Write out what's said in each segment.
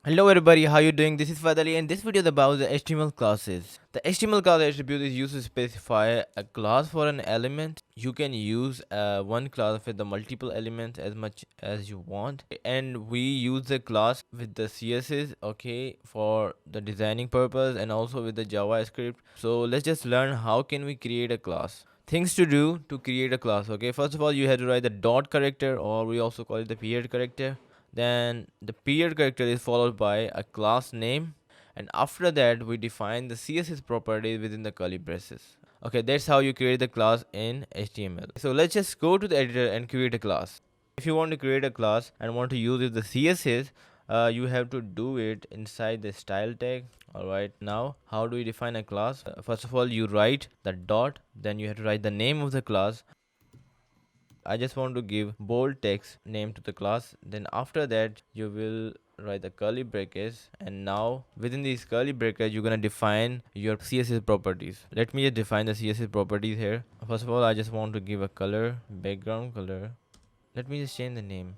Hello everybody, how you doing? This is Fadali and this video is about the HTML classes. The HTML class attribute is used to specify a class for an element. You can use one class with the multiple elements as much as you want, and we use the class with the CSS, okay, for the designing purpose and also with the JavaScript. So let's just learn how can we create a class. Things to do to create a class. Okay, first of all you have to write the dot character, or we also call it the period character. Then the period character is followed by a class name, and after that we define the CSS properties within the curly braces. Okay, that's how you create the class in HTML. So let's just go to the editor and create a class. If you want to create a class and want to use it the CSS, you have to do it inside the style tag. Alright, now how do we define a class? First of all, you write the dot, then you have to write the name of the class. I just want to give bold text name to the class. Then after that you will write the curly brackets, and now within these curly brackets you're gonna define your CSS properties. Let me just define the CSS properties here. First of all, I just want to give a color, background color. Let me just change the name,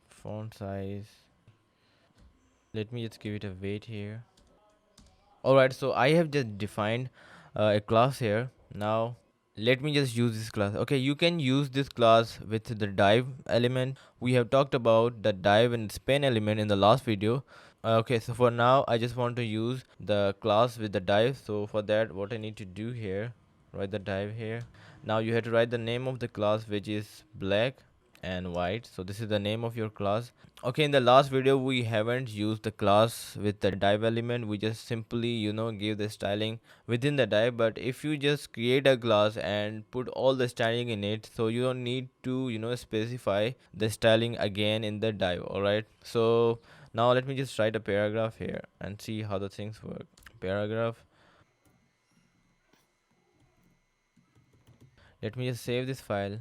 font size. Let me just give it a weight here. Alright, so I have just defined a class here. Now let me just use this class. Okay, you can use this class with the div element. We have talked about the div and span element in the last video. Okay, so for now I just want to use the class with the div. So for that, what I need to do here, write the div here. Now you have to write the name of the class, which is black and white. So this is the name of your class. Okay, in the last video we haven't used the class with the div element. We just simply give the styling within the div. But if you just create a class and put all the styling in it, so you don't need to specify the styling again in the div. All right, so now let me just write a paragraph here and see how the things work. Paragraph. Let me just save this file,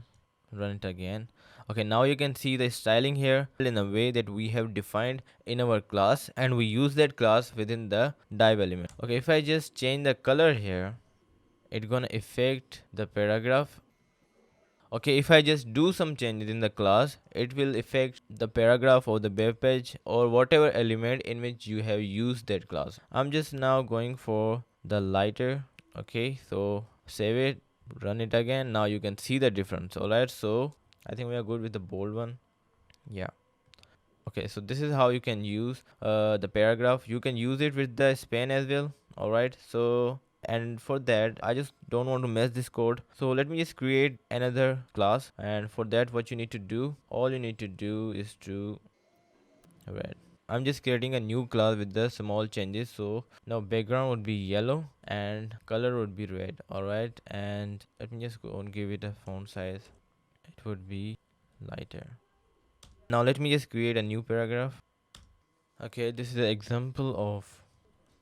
run it again. Okay, now you can see the styling here in a way that we have defined in our class, and we use that class within the div element. Okay, if I just change the color here, it's gonna affect the paragraph. Okay, if I just do some changes in the class, it will affect the paragraph or the web page or whatever element in which you have used that class. I'm just now going for the lighter. Okay, so save it, run it again. Now you can see the difference. All right, so I think we are good with the bold one. Yeah. Okay, so this is how you can use the paragraph. You can use it with the span as well. All right, so and for that I just don't want to mess this code, so let me just create another class. And for that, what you need to do, all you need to do is to red. I'm just creating a new class with the small changes. So now background would be yellow and color would be red. All right, and let me just go and give it a font size. It would be lighter. Now let me just create a new paragraph. Okay, this is an example of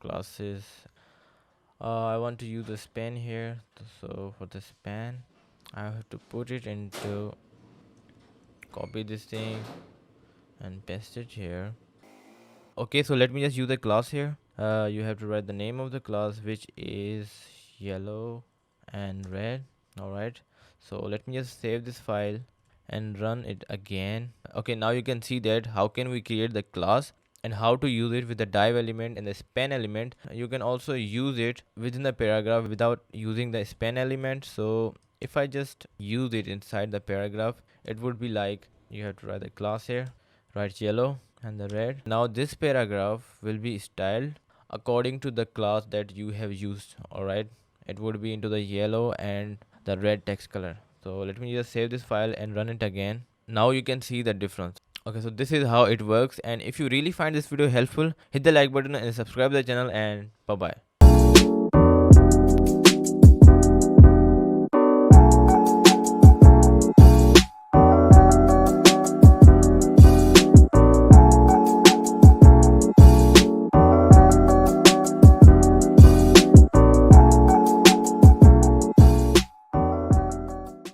classes. I want to use a span here. So for the span, I have to put it into, copy this thing and paste it here. Okay, so let me just use a class here. You have to write the name of the class, which is yellow and red. All right, so let me just save this file and run it again. Okay, now you can see that how can we create the class and how to use it with the div element and the span element. You can also use it within the paragraph without using the span element. So if I just use it inside the paragraph, it would be like, you have to write the class here, write yellow and the red. Now this paragraph will be styled according to the class that you have used. All right, it would be into the yellow and the red text color. So let me just save this file and run it again. Now you can see the difference. Okay, so this is how it works, and if you really find this video helpful, hit the like button and subscribe to the channel, and bye bye.